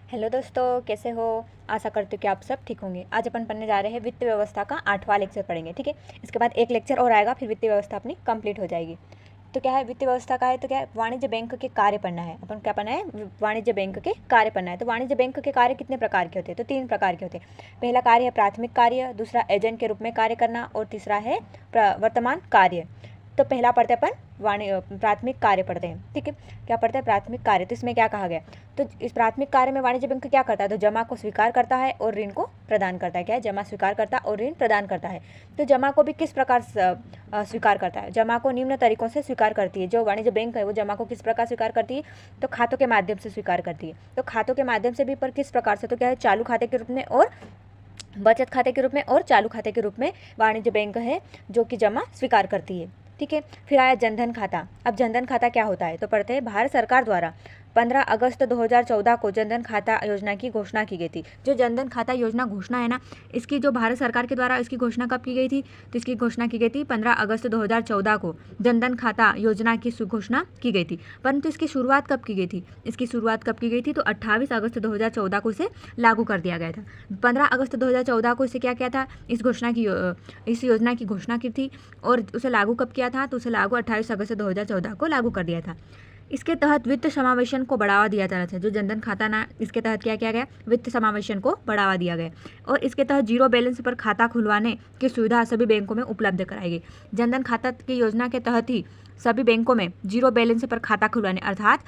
Hello दोस्तों, कैसे हो। आशा करती हूँ कि आप सब ठीक होंगे। आज अपन पढ़ने जा रहे हैं वित्त व्यवस्था का 8वां लेक्चर पढ़ेंगे। ठीक है, इसके बाद एक लेक्चर और आएगा, फिर वित्तीय व्यवस्था अपनी कंप्लीट हो जाएगी। तो क्या है वित्तीय व्यवस्था का है, तो क्या है वाणिज्य बैंक के कार्य पढ़ना है। अपन क्या पढ़ना है, वाणिज्य बैंक के कार्य पढ़ना है। तो वाणिज्य बैंक के कार्य कितने प्रकार के होते हैं, तो 3 प्रकार के होते हैं। पहला कार्य है प्राथमिक कार्य, दूसरा एजेंट के रूप में कार्य करना, और तीसरा है वर्तमान कार्य। तो पहला पढ़ते हैं अपन प्राथमिक कार्य पढ़ते हैं। ठीक है, क्या पढ़ते हैं प्राथमिक कार्य। तो इसमें क्या कहा गया, तो इस प्राथमिक कार्य में वाणिज्य बैंक क्या करता है, तो जमा को स्वीकार करता है और ऋण को प्रदान करता है। क्या है, जमा स्वीकार करता है और ऋण प्रदान करता है। तो जमा को भी किस प्रकार स्वीकार करता है, जमा को निम्न तरीकों से स्वीकार करती है। जो वाणिज्य बैंक है वो जमा को किस प्रकार स्वीकार करती है, तो खातों के माध्यम से स्वीकार करती है। तो खातों के माध्यम से भी पर किस प्रकार से, तो क्या है चालू खाते के रूप में और बचत खाते के रूप में और चालू खाते के रूप में वाणिज्य बैंक है जो कि जमा स्वीकार करती है। ठीक है, फिर आया जनधन खाता। अब जनधन खाता क्या होता है, तो पढ़ते हैं भारत सरकार द्वारा 15 अगस्त 2014 को जनधन खाता योजना की घोषणा की गई थी। जो जनधन खाता योजना घोषणा है ना, इसकी जो भारत सरकार के द्वारा इसकी घोषणा कब की गई थी, तो इसकी घोषणा की गई थी 15 अगस्त 2014 को जनधन खाता योजना की घोषणा की गई थी। परंतु इसकी शुरुआत कब की गई थी, इसकी शुरुआत कब की गई थी, तो 28 अगस्त 2014 को इसे लागू कर दिया गया था। 15 अगस्त 2014 को इसे क्या किया था, इस योजना की घोषणा की थी, और उसे लागू कब किया था, तो उसे लागू 28 अगस्त 2014 को लागू कर दिया था। इसके तहत वित्त समावेशन को बढ़ावा दिया जा रहा था। जो जनधन खाता ना, इसके तहत क्या किया गया, वित्त समावेशन को बढ़ावा दिया गया, और इसके तहत जीरो बैलेंस पर खाता खुलवाने की सुविधा सभी बैंकों में उपलब्ध कराई गई। जनधन खाता की योजना के तहत ही सभी बैंकों में जीरो बैलेंस पर खाता खुलवाने, अर्थात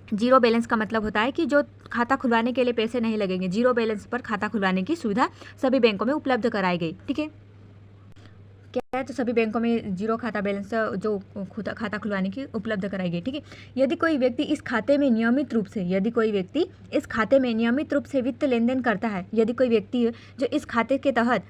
जीरो बैलेंस का मतलब होता है कि जो खाता खुलवाने के लिए पैसे नहीं लगेंगे, जीरो बैलेंस पर खाता खुलवाने की सुविधा सभी बैंकों में उपलब्ध कराई गई। ठीक है, क्या है, तो सभी बैंकों में जीरो खाता बैलेंस जो खाता खुलवाने की उपलब्ध कराई गई। ठीक है, यदि कोई व्यक्ति इस खाते में नियमित रूप से वित्त लेन देन करता है, यदि कोई व्यक्ति जो इस खाते के तहत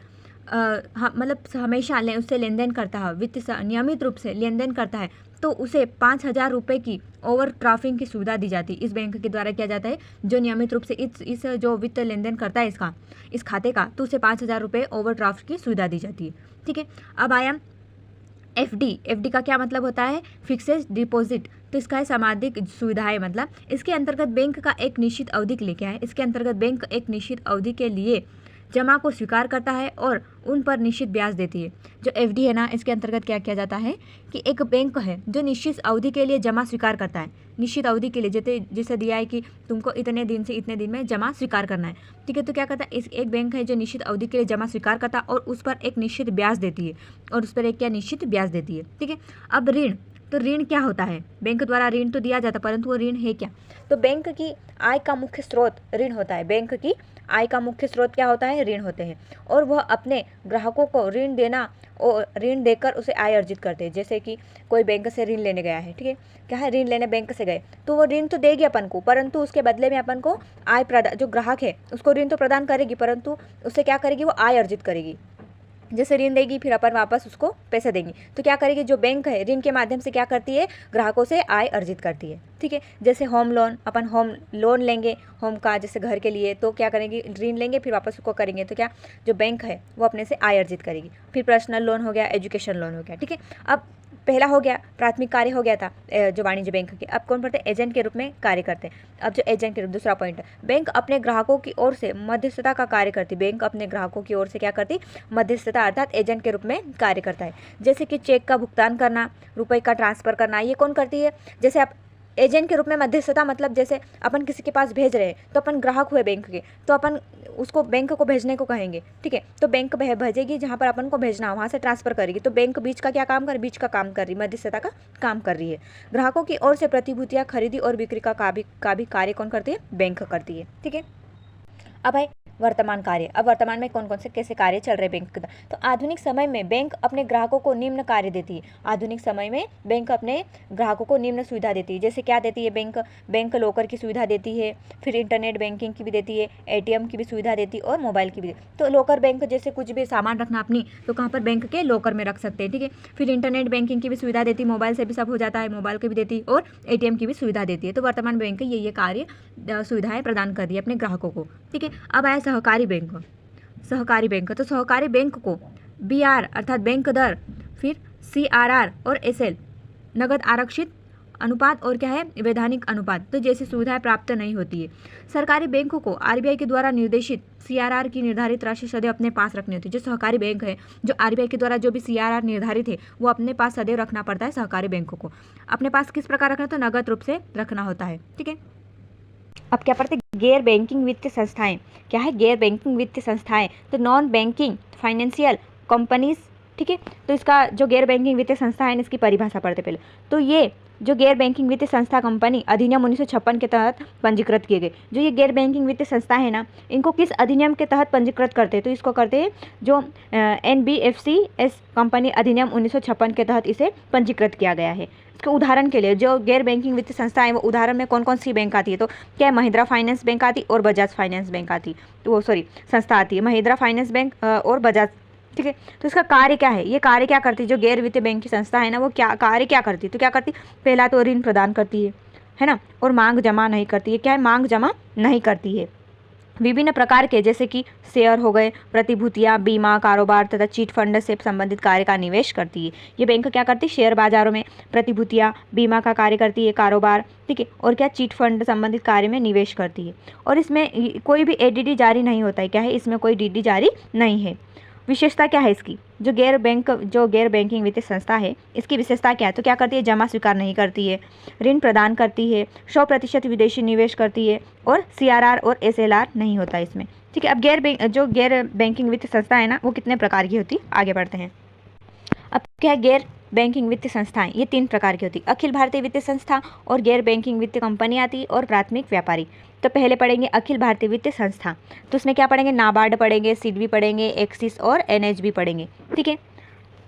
मतलब हमेशा उससे लेन देन करता है, नियमित रूप से लेन देन करता है, तो उसे 5,000 रुपये की ओवर ड्राफ्टिंग की सुविधा दी जाती है। इस बैंक के द्वारा किया जाता है, जो नियमित रूप से इस जो वित्त लेन देन करता है इस खाते का, तो उसे 5,000 रुपये ओवर ड्राफ्ट की सुविधा दी जाती है। ठीक है, अब आया एफडी का क्या मतलब होता है, फिक्सेड डिपॉजिट। तो इसका है सामाजिक सुविधाएं, मतलब इसके अंतर्गत बैंक का एक निश्चित अवधि के लिए क्या है, इसके अंतर्गत बैंक एक निश्चित अवधि के लिए जमा को स्वीकार करता है और उन पर निश्चित ब्याज देती है। जो एफडी है ना, इसके अंतर्गत क्या किया जाता है कि एक बैंक है जो निश्चित अवधि के लिए जमा स्वीकार करता है, निश्चित अवधि के लिए, जैसे दिया है कि तुमको इतने दिन से इतने दिन में जमा स्वीकार करना है। ठीक है, तो क्या करता है, इस एक बैंक है जो निश्चित अवधि के लिए जमा स्वीकार करता है और उस पर एक निश्चित ब्याज देती है, और उस पर एक क्या निश्चित ब्याज देती है। ठीक है, अब ऋण, तो ऋण क्या होता है, बैंक द्वारा ऋण तो दिया जाता है, परंतु वो ऋण है क्या, तो बैंक की आय का मुख्य स्रोत ऋण होता है। बैंक की आय का मुख्य स्रोत क्या होता है, ऋण होते हैं, और वह अपने ग्राहकों को ऋण देना और ऋण देकर उसे आय अर्जित करते हैं। जैसे कि कोई बैंक से ऋण लेने गया है, ठीक है, क्या है, ऋण लेने बैंक से गए, तो वो ऋण तो देगी अपन को, परंतु उसके बदले में अपन को आय प्रदान, जो ग्राहक है उसको ऋण तो प्रदान करेगी, परंतु उससे क्या करेगी, वो आय अर्जित करेगी। जैसे ऋण देगी फिर अपन वापस उसको पैसे देंगे, तो क्या करेगी, जो बैंक है ऋण के माध्यम से क्या करती है, ग्राहकों से आय अर्जित करती है। ठीक है, जैसे होम लोन, अपन होम लोन लेंगे होम का, जैसे घर के लिए, तो क्या करेंगे, ऋण लेंगे फिर वापस उसको करेंगे, तो क्या जो बैंक है वो अपने से आय अर्जित करेगी। फिर पर्सनल लोन हो गया, एजुकेशन लोन हो गया। ठीक है, अब पहला हो गया प्राथमिक कार्य हो गया था जो वाणिज्य बैंक के। अब कौन पढ़ते हैं, एजेंट के रूप में कार्य करते हैं। अब जो एजेंट के रूप, दूसरा पॉइंट, बैंक अपने ग्राहकों की ओर से मध्यस्थता का कार्य करती। बैंक अपने ग्राहकों की ओर से क्या करती, मध्यस्थता, अर्थात एजेंट के रूप में कार्य करता है। जैसे कि चेक का भुगतान करना, रुपए का ट्रांसफर करना, ये कौन करती है, जैसे आप एजेंट के रूप में मध्यस्थता, मतलब जैसे अपन किसी के पास भेज रहे हैं, तो अपन ग्राहक हुए बैंक के, तो अपन उसको बैंक को भेजने को कहेंगे। ठीक है, तो बैंक भेजेगी जहाँ पर अपन को भेजना, वहाँ से ट्रांसफर करेगी, तो बैंक बीच का क्या काम कर, बीच का काम कर रही, मध्यस्थता का काम कर रही है। ग्राहकों की ओर से प्रतिभूतियाँ खरीदी और बिक्री का भी कार्य कौन करती है, बैंक करती है। ठीक है, अब है वर्तमान कार्य। अब वर्तमान में कौन कौन से कैसे कार्य चल रहे बैंक का, तो आधुनिक समय में बैंक अपने ग्राहकों को निम्न कार्य देती है। आधुनिक समय में बैंक अपने ग्राहकों को निम्न सुविधा देती है। जैसे क्या देती है, बैंक लॉकर की सुविधा देती है, फिर इंटरनेट बैंकिंग की भी देती है, एटीएम की भी सुविधा देती है, और मोबाइल की भी। तो लॉकर बैंक, जैसे कुछ भी सामान रखना अपनी, तो कहाँ पर, बैंक के लॉकर में रख सकते हैं। ठीक है, फिर इंटरनेट बैंकिंग की भी सुविधा देती है, मोबाइल से भी सब हो जाता है, मोबाइल की भी देती है, और एटीएम की भी सुविधा देती है। तो वर्तमान बैंक ये कार्य सुविधाएं प्रदान कर रही है अपने ग्राहकों को। ठीक है, अब आया सहकारी बैंक। तो सहकारी बैंक को बीआर अर्थात बैंक दर, फिर सीआरआर और एसएल नगद आरक्षित अनुपात और क्या है वैधानिक अनुपात, तो जैसी सुविधाएं प्राप्त नहीं होती है। सरकारी बैंकों को आरबीआई के द्वारा निर्देशित सीआरआर की निर्धारित राशि सदैव अपने पास रखनी होती है। जो सहकारी बैंक है, जो आरबीआई के द्वारा जो भी सीआरआर निर्धारित है वो अपने पास सदैव रखना पड़ता है। सहकारी बैंकों को अपने पास किस प्रकार रखना, तो नगद रूप से रखना होता है। ठीक है, अब क्या पढ़ते हैं, गैर बैंकिंग वित्तीय संस्थाएं। क्या है गैर बैंकिंग वित्तीय संस्थाएं, तो नॉन बैंकिंग फाइनेंशियल कंपनीज। ठीक है, तो इसका जो गैर बैंकिंग वित्तीय संस्था है इसकी परिभाषा पढ़ते पहले। तो ये जो गैर बैंकिंग वित्तीय संस्था कंपनी अधिनियम 1956 के तहत पंजीकृत किए गए। जो ये गैर बैंकिंग वित्तीय संस्था है ना, इनको किस अधिनियम के तहत पंजीकृत करते हैं, तो इसको करते हैं जो NBFCS कंपनी अधिनियम 1956 के तहत इसे पंजीकृत किया गया है। इसके उदाहरण के लिए जो गैर बैंकिंग वित्तीय संस्था है वो उदाहरण में कौन कौन सी बैंक आती है, तो क्या महिंद्रा फाइनेंस बैंक आती और बजाज फाइनेंस बैंक आती, तो वो संस्था आती है महिंद्रा फाइनेंस बैंक और बजाज। ठीक है, तो इसका कार्य क्या है, ये कार्य क्या करती है, जो गैर वित्तीय बैंक की संस्था है ना वो क्या कार्य क्या करती है, तो क्या करती, पहला तो ऋण प्रदान करती है ना, और मांग जमा नहीं करती है। क्या है, मांग जमा नहीं करती है। विभिन्न प्रकार के जैसे कि शेयर हो गए, प्रतिभूतियां, बीमा, कारोबार तथा चीट फंड से संबंधित कार्य का निवेश करती है। ये बैंक क्या करती है, शेयर बाजारों में प्रतिभूतियां, बीमा का कार्य करती है, कारोबार, ठीक है, और क्या चीट फंड संबंधित कार्य में निवेश करती है। और इसमें कोई भी एडीडी जारी नहीं होता है। क्या है, इसमें कोई डीडी जारी नहीं है। विशेषता क्या है इसकी, जो गैर बैंकिंग वित्तीय संस्था है इसकी विशेषता क्या है, तो क्या करती है, जमा स्वीकार नहीं करती है, ऋण प्रदान करती है, 100% विदेशी निवेश करती है, और CRR और SLR नहीं होता इसमें। ठीक है, अब जो गैर बैंकिंग वित्तीय संस्था है ना वो कितने प्रकार की होती, आगे बढ़ते हैं। अब क्या है, गैर बैंकिंग वित्तीय संस्थाएं ये 3 प्रकार की होती, अखिल भारतीय वित्तीय संस्था और गैर बैंकिंग वित्तीय कंपनी आती और प्राथमिक व्यापारी। तो पहले पढ़ेंगे अखिल भारतीय वित्तीय संस्था, तो उसमें क्या पढ़ेंगे, नाबार्ड पढ़ेंगे, सिडबी पढ़ेंगे, एक्सिस और NHB पढ़ेंगे। ठीक है,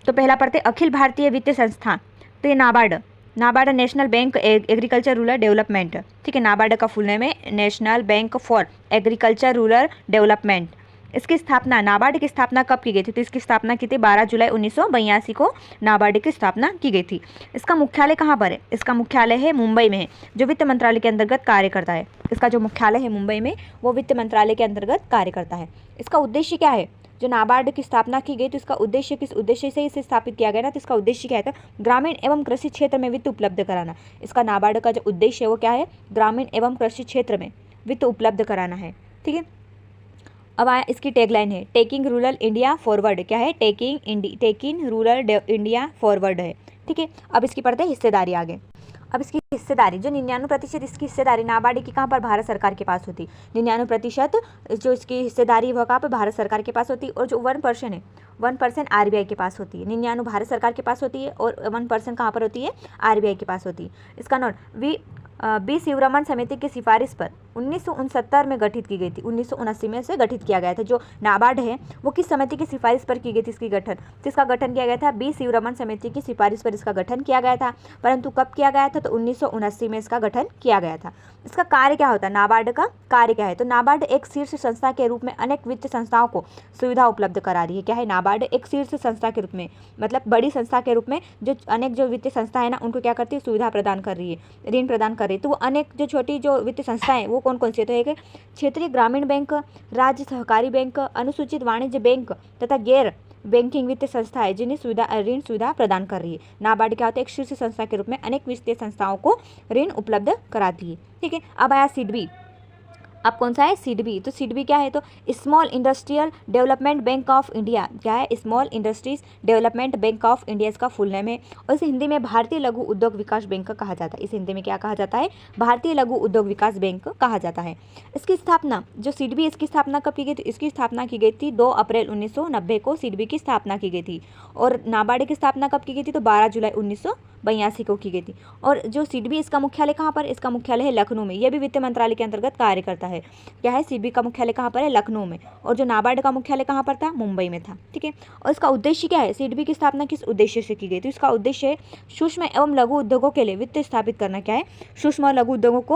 तो पहला पढ़ते अखिल भारतीय वित्तीय संस्था, तो ये NABARD national bank agriculture rural development. ठीक है, नाबार्ड का फुल नेम है national bank for agriculture rural development. इसकी स्थापना, नाबार्ड की स्थापना कब की गई थी, तो इसकी स्थापना की थी 12 जुलाई 1982 को नाबार्ड की स्थापना की गई थी। इसका मुख्यालय कहाँ पर है, इसका मुख्यालय है मुंबई में है, जो वित्त मंत्रालय के अंतर्गत कार्य करता है। इसका जो मुख्यालय है मुंबई में वो वित्त मंत्रालय के अंतर्गत कार्य करता है। इसका उद्देश्य क्या है, जो नाबार्ड की स्थापना की गई तो इसका उद्देश्य किस उद्देश्य से इसे स्थापित किया गया ना, तो इसका उद्देश्य क्या है, तो ग्रामीण एवं कृषि क्षेत्र में वित्त उपलब्ध कराना। इसका नाबार्ड का जो उद्देश्य है वो क्या है, ग्रामीण एवं कृषि क्षेत्र में वित्त उपलब्ध कराना है। ठीक है, अब आया इसकी टैगलाइन है टेकिंग रूरल इंडिया फॉरवर्ड। क्या है, टेकिंग रूरल इंडिया फॉरवर्ड है। ठीक है, अब इसकी पढ़ते हैं हिस्सेदारी आगे। अब इसकी हिस्सेदारी जो 99% इसकी हिस्सेदारी नाबार्ड की कहाँ पर, भारत सरकार के पास होती। 99% जो इसकी हिस्सेदारी वह कहाँ पर, भारत सरकार के पास होती। और जो 1% है 1% RBI के पास होती है। 99 भारत सरकार के पास होती है और 1% कहाँ पर होती है, RBI के पास होती है। इसका नोट बी शिवरमन समिति की सिफारिश पर 1969 में गठित की गई थी। 1979 में से गठित किया गया था। जो नाबार्ड है वो किस समिति की सिफारिश पर की गई थी इसकी गठन, तो इसका गठन किया गया था बी शिवरमन समिति की सिफारिश पर इसका गठन किया गया था। परंतु कब किया गया था, तो 1979 में इसका गठन किया गया था। इसका कार्य क्या होता है, नाबार्ड का कार्य क्या है, तो नाबार्ड एक शीर्ष संस्था के रूप में अनेक वित्तीय संस्थाओं को सुविधा उपलब्ध करा रही है। क्या है, नाबार्ड एक शीर्ष संस्था के रूप में, मतलब बड़ी संस्था के रूप में जो अनेक जो वित्तीय संस्था है ना उनको क्या करती है, सुविधा प्रदान कर रही है, ऋण प्रदान कर रही है। तो वो अनेक जो छोटी जो वित्तीय संस्थाएं वो कौन कौन सी है, तो एक क्षेत्रीय ग्रामीण बैंक, राज्य सहकारी बैंक, अनुसूचित वाणिज्य बैंक तथा गैर बैंकिंग वित्तीय संस्थाएं जिन्हें ऋण सुविधा प्रदान कर रही है। नाबार्ड क्या होता है, एक शीर्ष संस्था के रूप में अनेक वित्तीय संस्थाओं को ऋण उपलब्ध कराती है। ठीक है, अब आया सिडबी। अब कौन सा है, सिडबी। तो सिडबी क्या है, तो small industrial development bank of India. क्या है, small industries development bank of India इसका फुल नेम है। और इसे हिंदी में भारतीय लघु उद्योग विकास बैंक कहा जाता है। इसे हिंदी में क्या कहा जाता है, भारतीय लघु उद्योग विकास बैंक कहा जाता है। इसकी स्थापना, जो सिडबी इसकी स्थापना कब की गई थी, इसकी स्थापना की गई थी 2 अप्रैल 1990 को सिडबी की स्थापना की गई थी। और नाबार्ड की स्थापना कब की गई थी, तो 12 जुलाई 1982 को की गई थी। और जो सिडबी इसका मुख्यालय कहाँ पर, इसका मुख्यालय है लखनऊ में। यह भी वित्त मंत्रालय के अंतर्गत कार्य करता है। क्या है, सिडबी का मुख्यालय कहाँ पर है, लखनऊ में। और जो नाबार्ड का मुख्यालय कहाँ पर था, मुंबई में था। ठीक है, और इसका उद्देश्य क्या है, सिडबी की स्थापना किस उद्देश्य से की गई, तो इसका उद्देश्य है सूक्ष्म एवं लघु उद्योगों के लिए वित्त स्थापित करना। क्या है, सूक्ष्म और लघु उद्योगों को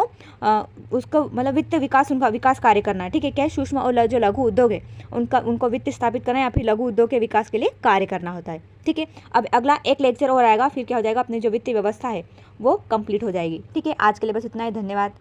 उसको मतलब वित्त विकास, उनका विकास कार्य करना है। ठीक है, क्या है, सूक्ष्म और जो लघु उद्योग है उनको वित्त स्थापित करना या फिर लघु उद्योग के विकास के लिए कार्य करना होता है। ठीक है, अब अगला एक लेक्चर और आएगा, फिर क्या हो जाएगा, अपनी जो वित्तीय व्यवस्था है वो कंप्लीट हो जाएगी। ठीक है, आज के लिए बस इतना ही, धन्यवाद।